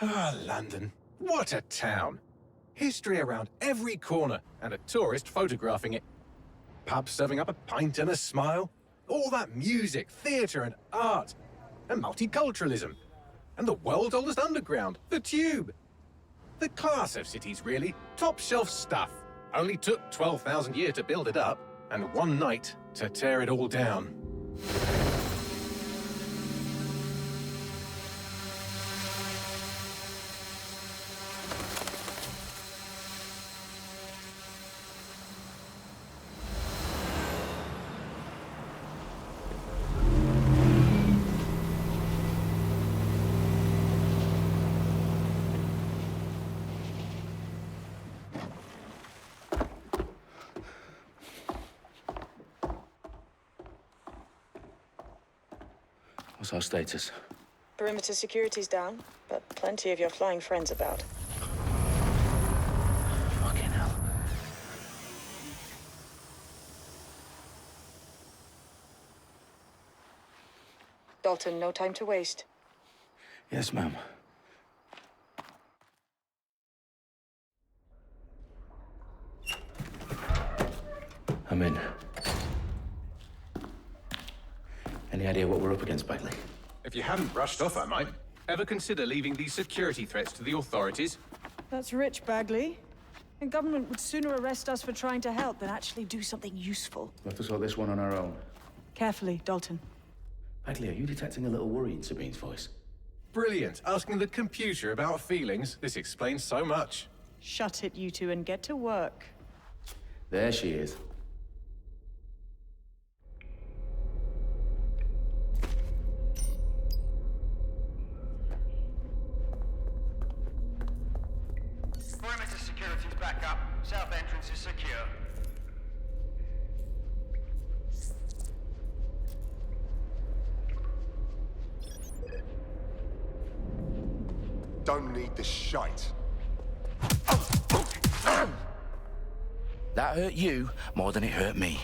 Ah, London. What a town. History around every corner, and a tourist photographing it. Pubs serving up a pint and a smile. All that music, theatre and art. And multiculturalism. And the world's oldest underground, the Tube. The class of cities, really. Top shelf stuff. Only took 12,000 years to build it up, and one night to tear it all down. What's our status? Perimeter security's down, but plenty of your flying friends about. Fucking hell. Dalton, no time to waste. Yes, ma'am. I'm in. Any idea what we're up against, Bagley? If you hadn't brushed off, I might. Ever consider leaving these security threats to the authorities? That's rich, Bagley. The government would sooner arrest us for trying to help than actually do something useful. We'll have to sort this one on our own. Carefully, Dalton. Bagley, are you detecting a little worry in Sabine's voice? Brilliant. Asking the computer about feelings. This explains so much. Shut it, you two, and get to work. There she is. Perimeter security's back up. South entrance is secure. Don't need this shite. That hurt you more than it hurt me.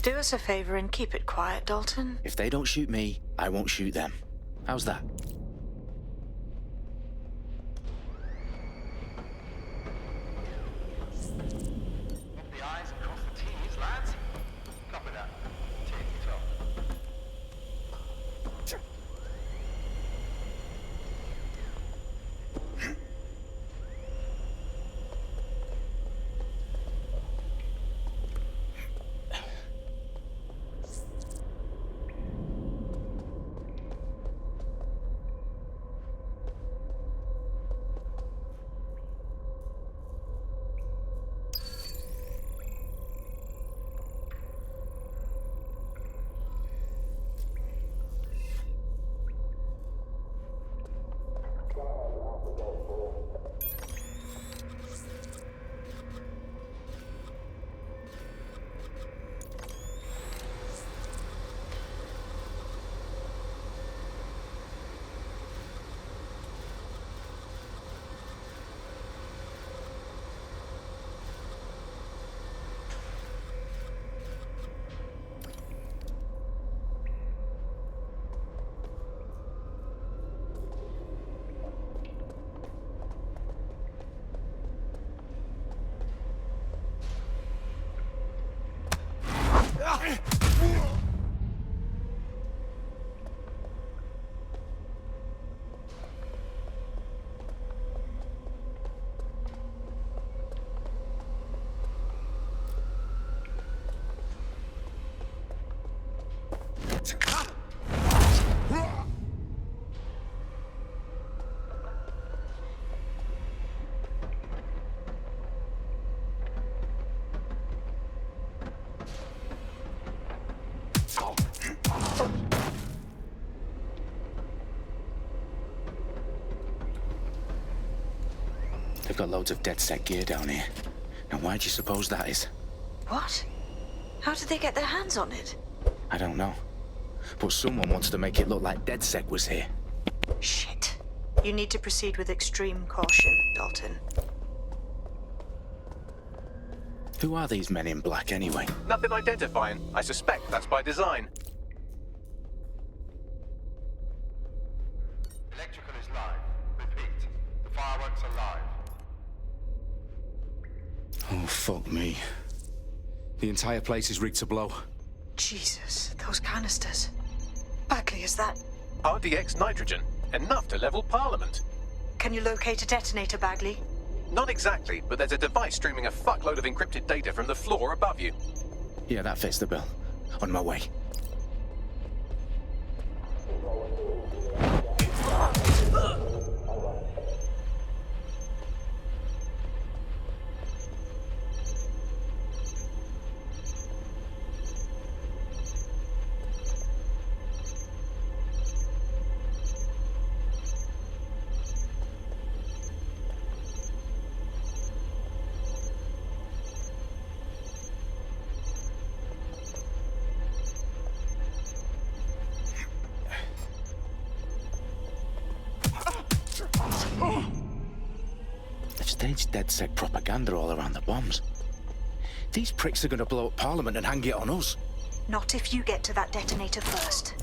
Do us a favor and keep it quiet, Dalton. If they don't shoot me, I won't shoot them. How's that? Dot the I's and cross the T's, lads. Copy that. Tick-tock. They've got loads of dead-set gear down here. Now, why do you suppose that is? What? How did they get their hands on it? I don't know. But someone wants to make it look like DedSec was here. Shit. You need to proceed with extreme caution, Dalton. Who are these men in black anyway? Nothing identifying. I suspect that's by design. Electrical is live. Repeat. The fireworks are live. Oh, fuck me. The entire place is rigged to blow. Jesus, those canisters. Bagley, is that... RDX nitrogen. Enough to level Parliament. Can you locate a detonator, Bagley? Not exactly, but there's a device streaming a fuckload of encrypted data from the floor above you. Yeah, that fits the bill. On my way. They've staged DedSec propaganda all around the bombs. These pricks are gonna blow up Parliament and hang it on us. Not if you get to that detonator first.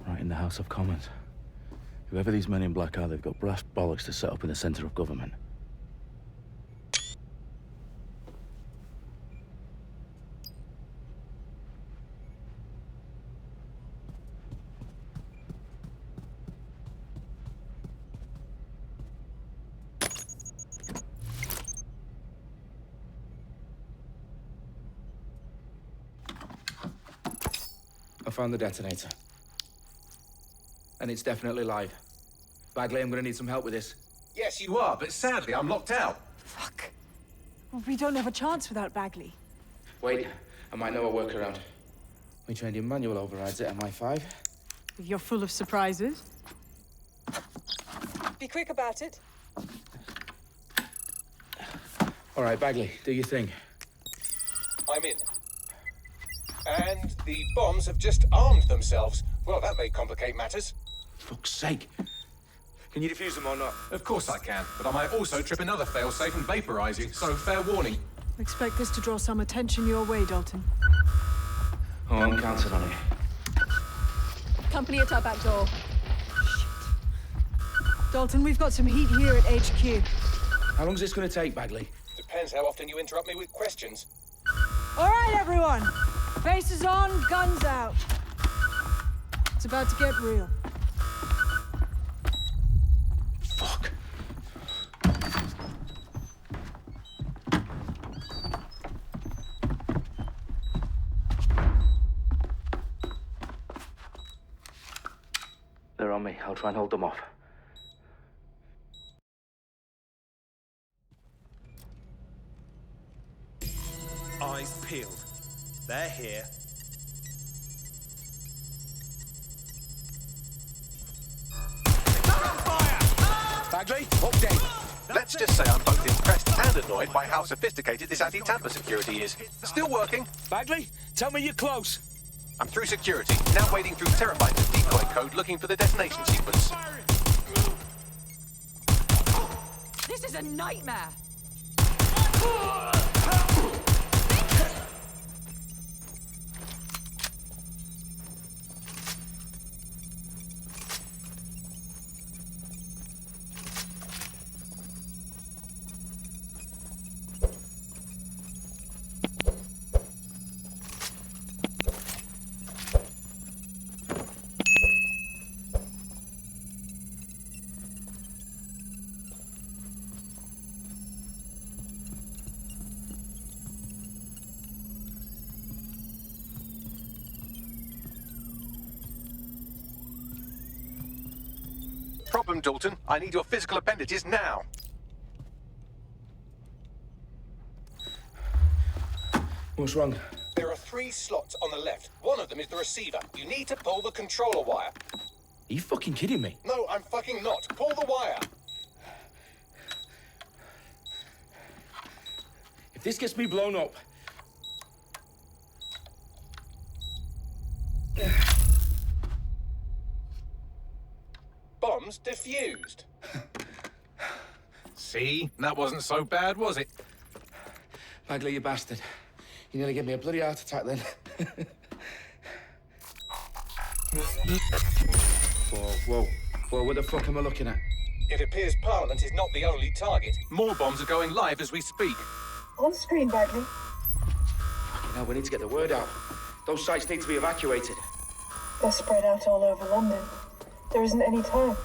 Right in the House of Commons. Whoever these men in black are, they've got brass bollocks to set up in the centre of government. I found the detonator. And it's definitely live. Bagley, I'm gonna need some help with this. Yes, you are, but sadly I'm locked out. Fuck. Well, we don't have a chance without Bagley. Wait, I might know a workaround. We trained in manual overrides at MI5. You're full of surprises. Be quick about it. All right, Bagley, do your thing. I'm in. And the bombs have just armed themselves. Well, that may complicate matters. Fuck's sake. Can you defuse them or not? Of course I can, but I might also trip another failsafe and vaporize you, so fair warning. Expect this to draw some attention your way, Dalton. Oh, I'm counting on it. Company at our back door. Dalton, we've got some heat here at HQ. How long is this gonna take, Bagley? Depends how often you interrupt me with questions. All right, everyone. Faces on, guns out. It's about to get real. Fuck. They're on me. I'll try and hold them off. Eyes peeled. They're here. Bagley, update. Let's just say I'm both impressed and annoyed by how sophisticated this anti-tamper security is. Still working. Bagley, tell me you're close. I'm through security, now wading through terabytes of decoy code looking for the detonation sequence. This is a nightmare. them, Dalton. I need your physical appendages now. What's wrong? There are 3 slots on the left. One of them is the receiver. You need to pull the controller wire. Are you fucking kidding me? No, I'm fucking not. Pull the wire. If this gets me blown up... Bombs defused. See? That wasn't so bad, was it? Bagley, you bastard. You nearly gave me a bloody heart attack then. Whoa. What the fuck am I looking at? It appears Parliament is not the only target. More bombs are going live as we speak. On screen, Bagley. Now we need to get the word out. Those sites need to be evacuated. They're spread out all over London. There isn't any time.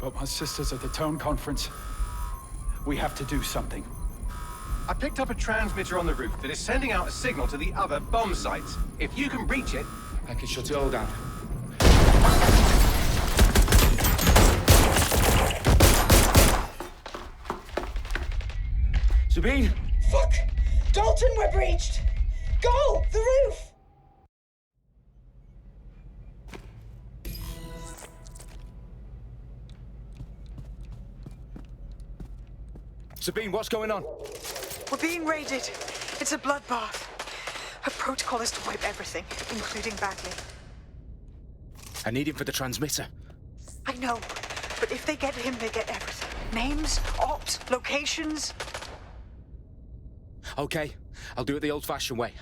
But my sister's at the Tone Conference. We have to do something. I picked up a transmitter on the roof that is sending out a signal to the other bomb sites. If you can reach it... I can shut it all down. Sabine! Fuck! Dalton, we're breached! Go! The roof! Sabine, what's going on? We're being raided. It's a bloodbath. Her protocol is to wipe everything, including Bagley. I need him for the transmitter. I know, but if they get him, they get everything. Names, ops, locations. Okay, I'll do it the old-fashioned way.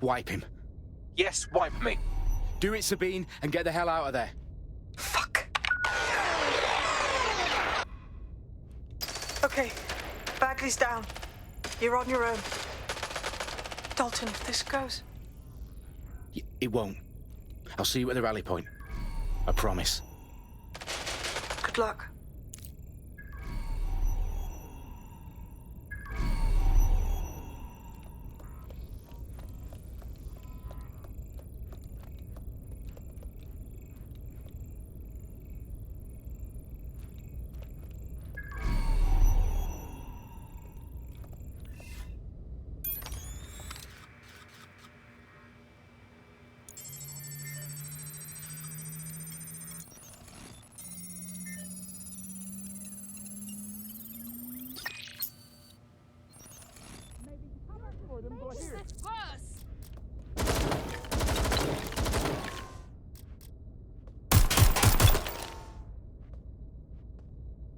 Wipe him. Yes, wipe me. Do it, Sabine, and get the hell out of there. Fuck. Okay, Bagley's down. You're on your own. Dalton, if this goes... It won't. I'll see you at the rally point. I promise. Good luck.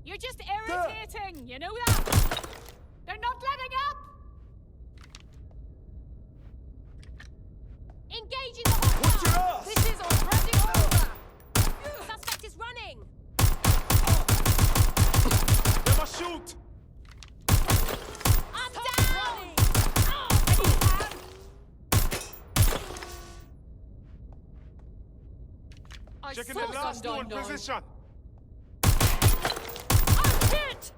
You're just irritating, you know that? They're not letting up! Engaging the hostile! This is already over! Suspect is running! Never shoot! I'm down! I Checking saw the last some two in done. position. Hit!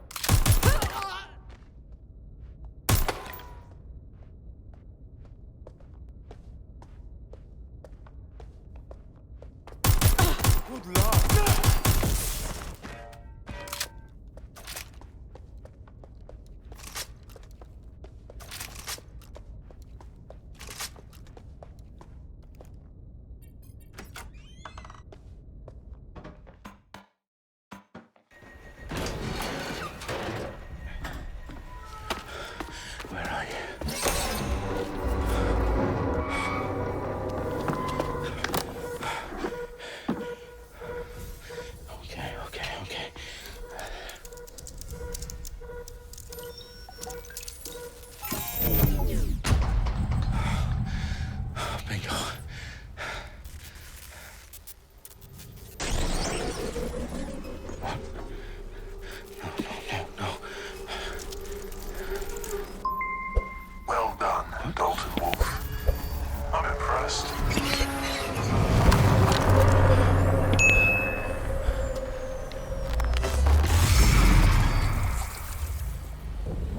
Good luck. Where are you? Okay. Bingo. What? No. Well done, Dalton Wolf. I'm impressed.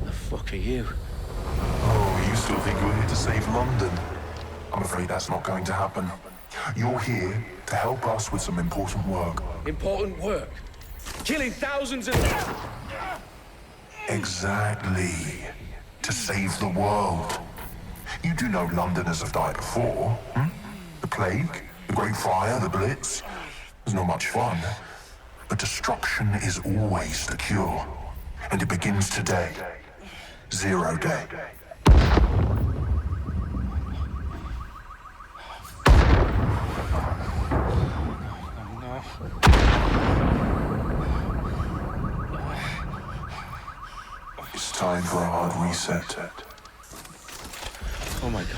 The fuck are you? Oh, you still think you're here to save London? I'm afraid that's not going to happen. You're here to help us with some important work. Important work? killing thousands of... Exactly. To save the world. You do know Londoners have died before, hmm? The plague, the Great Fire, the Blitz. It's not much fun. But destruction is always the cure. And it begins today. 0 day. It's time for a hard reset. Oh my God.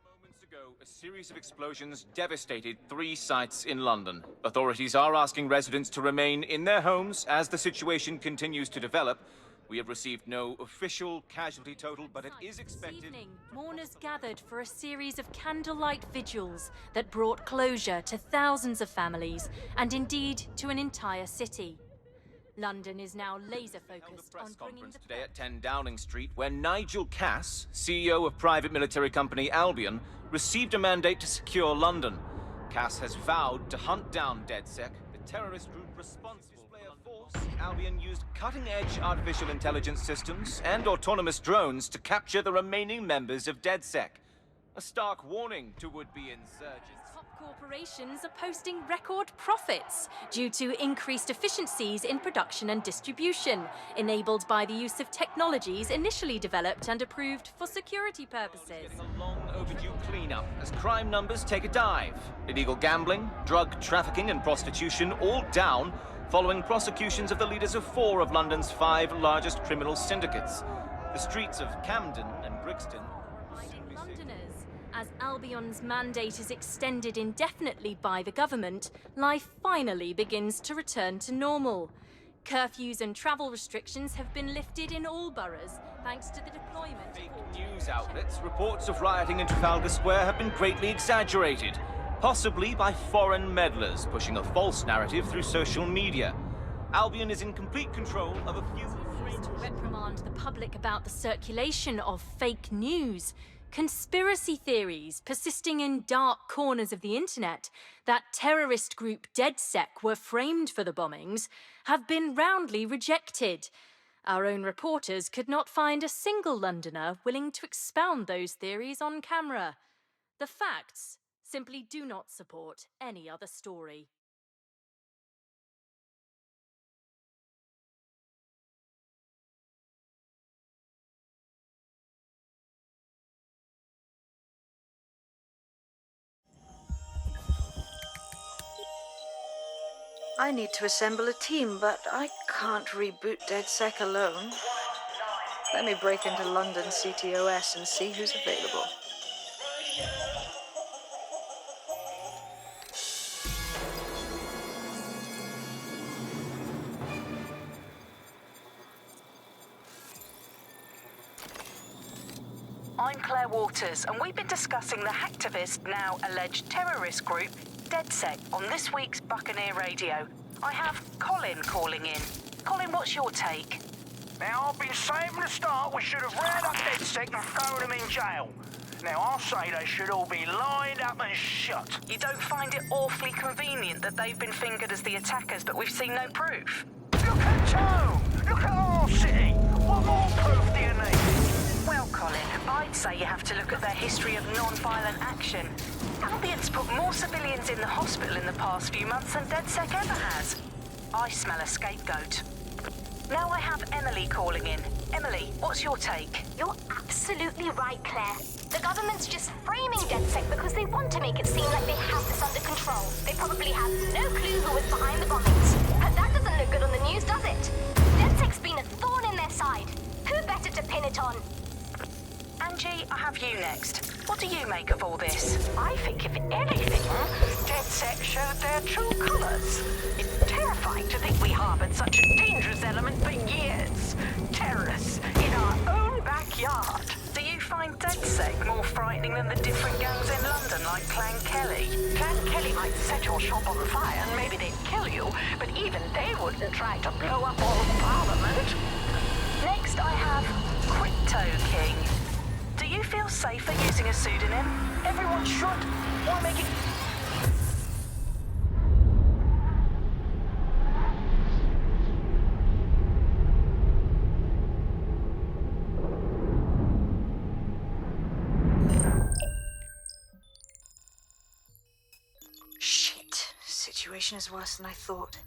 Moments ago, a series of explosions devastated 3 sites in London. Authorities are asking residents to remain in their homes as the situation continues to develop. We have received no official casualty total, but it is expected... This evening, mourners gathered for a series of candlelight vigils that brought closure to thousands of families, and indeed to an entire city. London is now laser-focused on bringing the... today at 10 Downing Street, where Nigel Cass, CEO of private military company Albion, received a mandate to secure London. Cass has vowed to hunt down DedSec, the terrorist group responsible for force. Albion used cutting-edge artificial intelligence systems and autonomous drones to capture the remaining members of DedSec. A stark warning to would-be insurgents. Top corporations are posting record profits due to increased efficiencies in production and distribution, enabled by the use of technologies initially developed and approved for security purposes. Getting a long overdue cleanup as crime numbers take a dive. Illegal gambling, drug trafficking and prostitution all down following prosecutions of the leaders of 4 of London's 5 largest criminal syndicates. The streets of Camden and Brixton... Londoners. As Albion's mandate is extended indefinitely by the government, life finally begins to return to normal. Curfews and travel restrictions have been lifted in all boroughs, thanks to the deployment... Fake news outlets, reports of rioting in Trafalgar Square have been greatly exaggerated. Possibly by foreign meddlers pushing a false narrative through social media. Albion is in complete control of a few... To reprimand the public about the circulation of fake news, conspiracy theories persisting in dark corners of the internet that terrorist group DedSec were framed for the bombings have been roundly rejected. Our own reporters could not find a single Londoner willing to expound those theories on camera. The facts simply do not support any other story. I need to assemble a team, but I can't reboot DedSec alone. Let me break into London CTOS and see who's available. I'm Claire Waters, and we've been discussing the hacktivist, now alleged terrorist group, DedSec, on this week's Buccaneer Radio. I have Colin calling in. Colin, what's your take? Now, I've been saying from the start we should have rounded up DedSec and thrown them in jail. Now, I'll say they should all be lined up and shot. You don't find it awfully convenient that they've been fingered as the attackers, but we've seen no proof? Look at Tone! Look at our city! What more proof do you need? Well, Colin, I'd say you have to look at their history of non-violent action. Albion's put more civilians in the hospital in the past few months than DedSec ever has. I smell a scapegoat. Now I have Emily calling in. Emily, what's your take? You're absolutely right, Claire. The government's just framing DedSec because they want to make it seem like they have this under control. They probably have no clue who was behind the bombings. But that doesn't look good on the news, does it? DedSec's been a thorn in their side. Who better to pin it on? Angie, I have you next. What do you make of all this? I think, if anything, DedSec showed their true colours. It's terrifying to think we harboured such a dangerous element for years. Terrorists in our own backyard. Do you find DedSec more frightening than the different gangs in London, like Clan Kelly? Clan Kelly might set your shop on fire and maybe they'd kill you, but even they wouldn't try to blow up all of Parliament. Next, I have Crypto King. Do you feel safer using a pseudonym? Everyone should. Why make it... Shit. Situation is worse than I thought.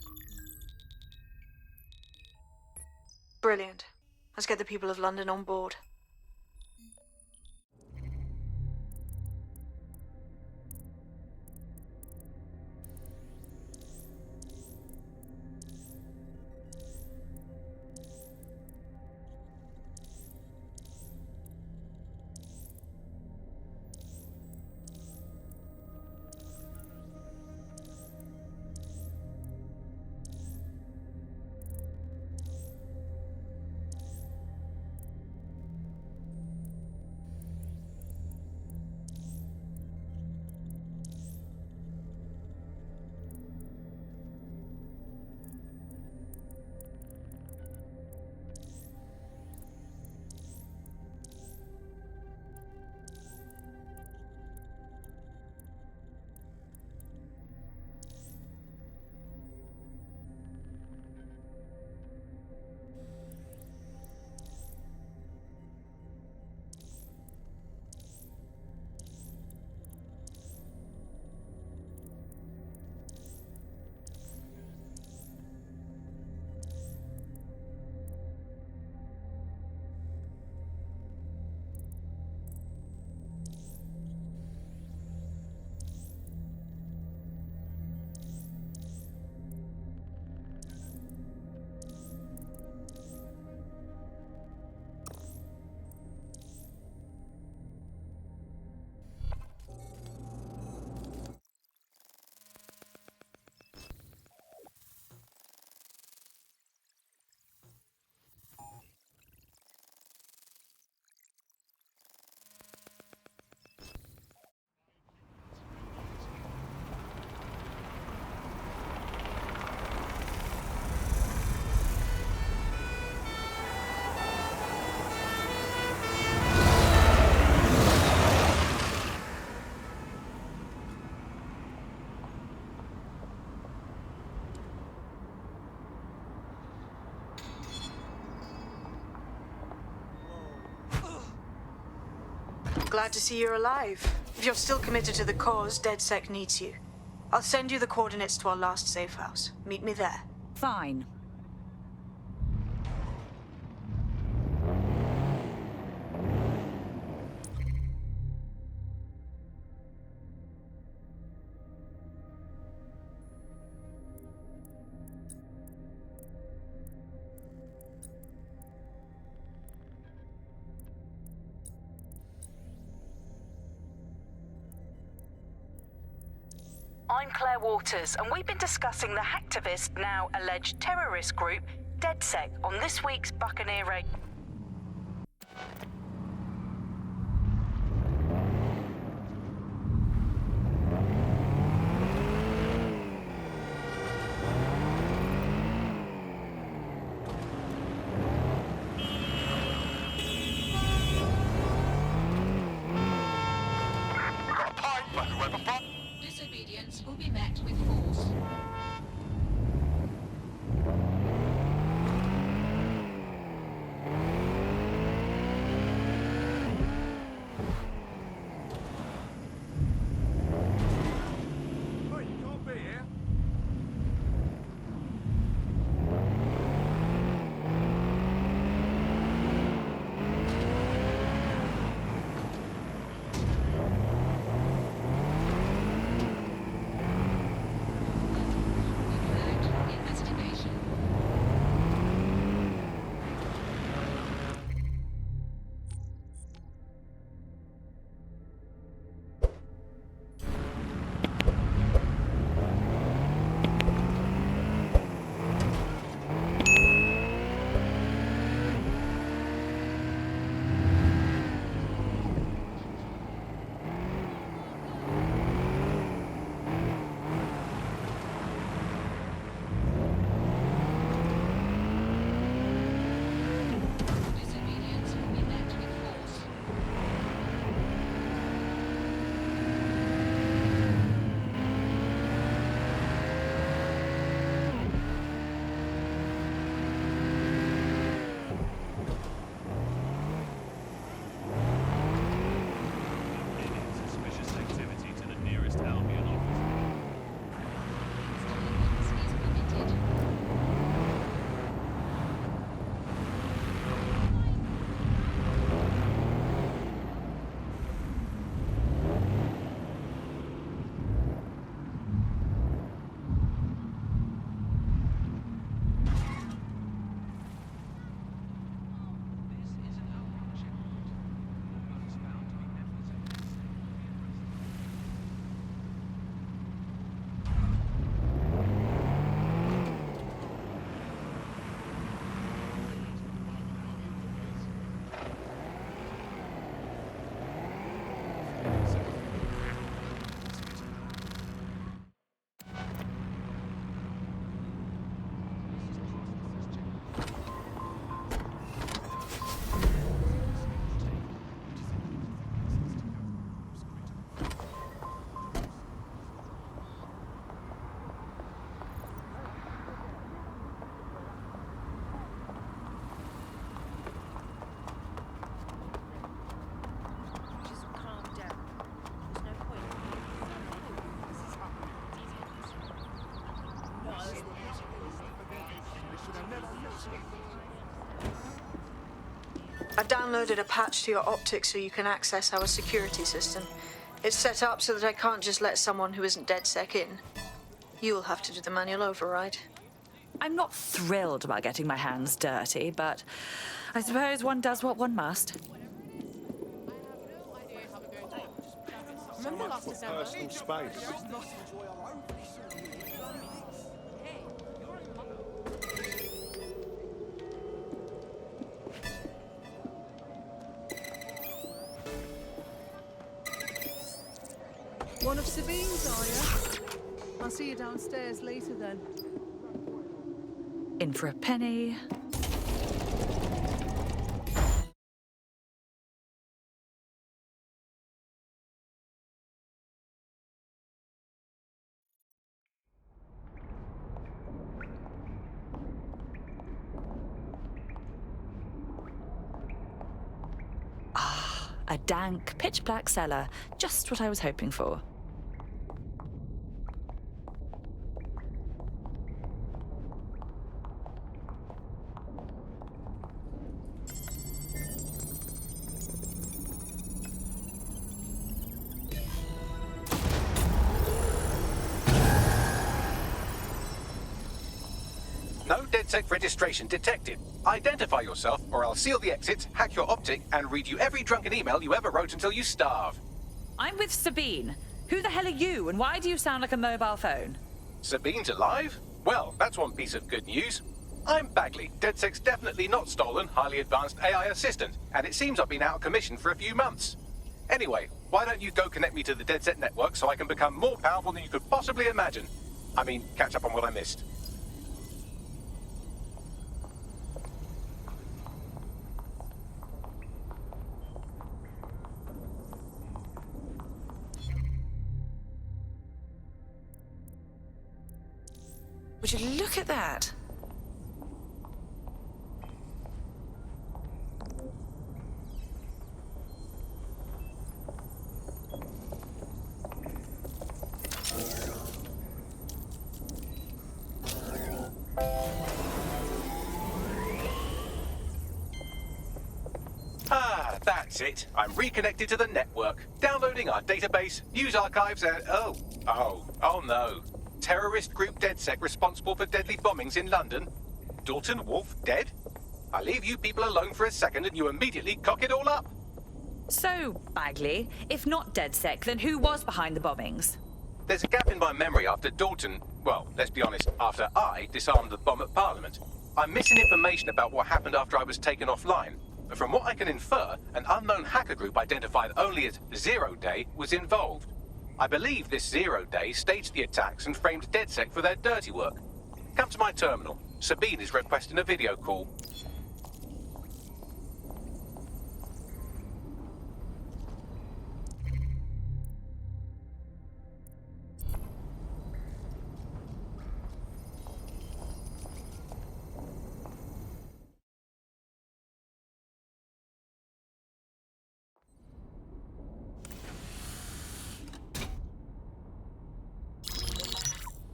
Brilliant. Let's get the people of London on board. Glad to see you're alive. If you're still committed to the cause, DedSec needs you. I'll send you the coordinates to our last safe house. Meet me there. Fine. I'm Claire Waters, and we've been discussing the hacktivist, now alleged terrorist group, DedSec, on this week's Buccaneer Radio. Disobedience will be met with force. I downloaded a patch to your optics so you can access our security system. It's set up so that I can't just let someone who isn't DedSec in. You'll have to do the manual override. I'm not thrilled about getting my hands dirty, but I suppose one does what one must. Remember last December? Personal space. One of Sabine's, are you? I'll see you downstairs later then. In for a penny. Ah, a dank, pitch-black cellar. Just what I was hoping for. No DedSec registration detected. Identify yourself, or I'll seal the exits, hack your optic, and read you every drunken email you ever wrote until you starve. I'm with Sabine. Who the hell are you, and why do you sound like a mobile phone? Sabine's alive? Well, that's one piece of good news. I'm Bagley, DedSec's definitely not stolen, highly advanced AI assistant, and it seems I've been out of commission for a few months. Anyway, why don't you go connect me to the DedSec network so I can become more powerful than you could possibly imagine? I mean, catch up on what I missed. Would you look at that? Ah, that's it. I'm reconnected to the network. Downloading our database, news archives, and oh no. Terrorist group DedSec responsible for deadly bombings in London. Dalton Wolf dead? I leave you people alone for a second and you immediately cock it all up. So, Bagley, if not DedSec, then who was behind the bombings? There's a gap in my memory after Dalton, well, let's be honest, after I disarmed the bomb at Parliament. I'm missing information about what happened after I was taken offline. But from what I can infer, an unknown hacker group identified only as Zero Day was involved. I believe this Zero Day staged the attacks and framed DedSec for their dirty work. Come to my terminal. Sabine is requesting a video call.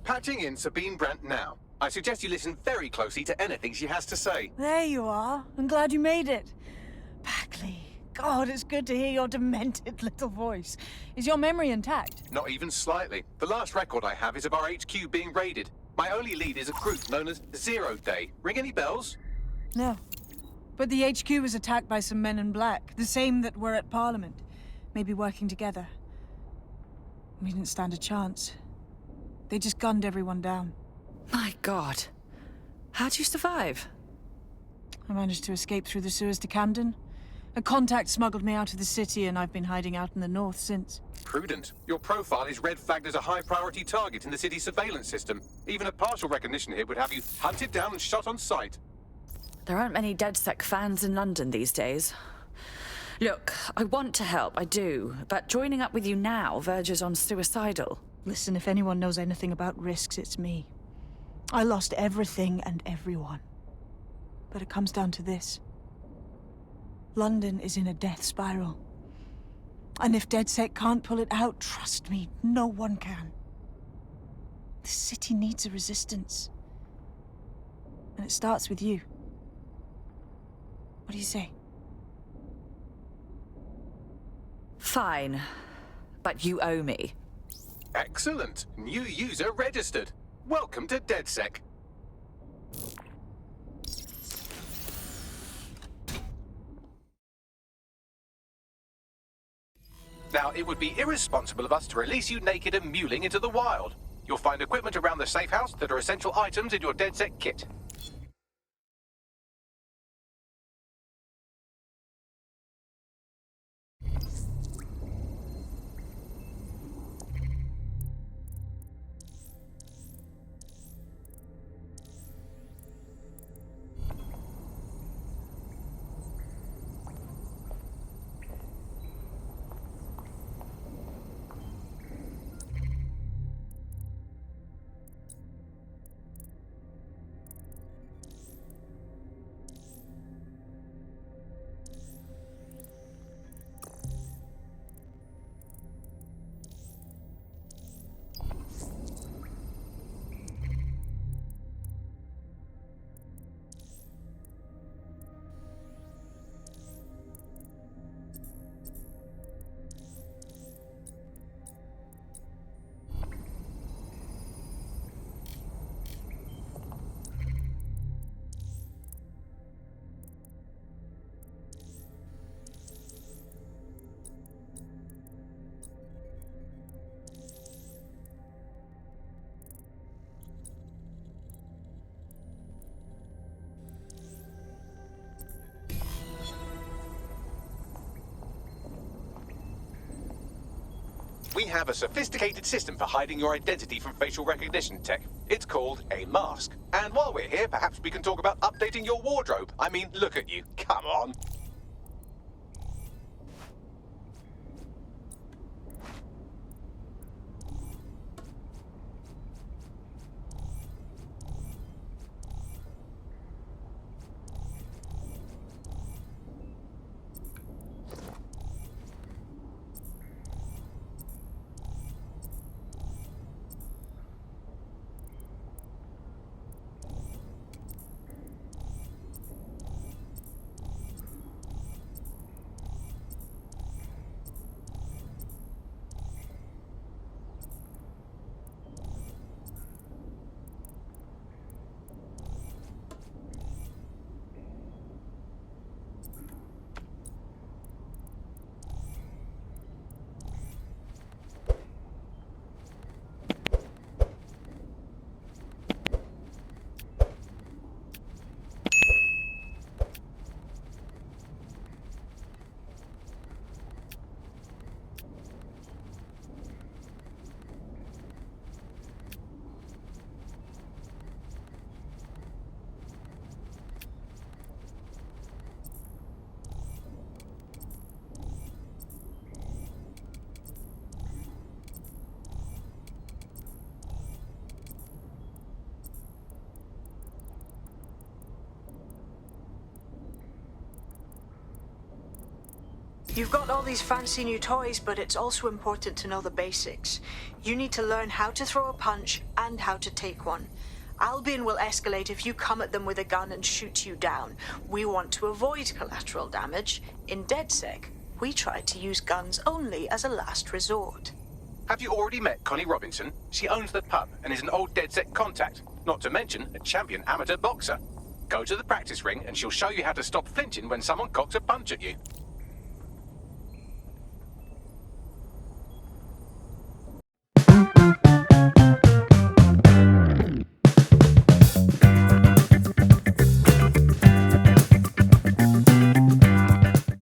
Patching in Sabine Brandt now. I suggest you listen very closely to anything she has to say. There you are. I'm glad you made it. Bagley, God, it's good to hear your demented little voice. Is your memory intact? Not even slightly. The last record I have is of our HQ being raided. My only lead is a group known as Zero Day. Ring any bells? No. But the HQ was attacked by some men in black, the same that were at Parliament. Maybe working together. We didn't stand a chance. They just gunned everyone down. My God. How'd you survive? I managed to escape through the sewers to Camden. A contact smuggled me out of the city, and I've been hiding out in the north since. Prudent. Your profile is red flagged as a high-priority target in the city's surveillance system. Even a partial recognition here would have you hunted down and shot on sight. There aren't many DedSec fans in London these days. Look, I want to help, I do, but joining up with you now verges on suicidal. Listen, if anyone knows anything about risks, it's me. I lost everything and everyone. But it comes down to this. London is in a death spiral. And if DedSec can't pull it out, trust me, no one can. The city needs a resistance. And it starts with you. What do you say? Fine. But you owe me. Excellent. New user registered. Welcome to DedSec. Now, it would be irresponsible of us to release you naked and mewling into the wild. You'll find equipment around the safe house that are essential items in your DedSec kit. We have a sophisticated system for hiding your identity from facial recognition tech. It's called a mask. And while we're here, perhaps we can talk about updating your wardrobe. I mean, look at you. Come on. You've got all these fancy new toys, but it's also important to know the basics. You need to learn how to throw a punch and how to take one. Albion will escalate if you come at them with a gun and shoot you down. We want to avoid collateral damage. In DedSec, we try to use guns only as a last resort. Have you already met Connie Robinson? She owns the pub and is an old DedSec contact, not to mention a champion amateur boxer. Go to the practice ring and she'll show you how to stop flinching when someone cocks a punch at you.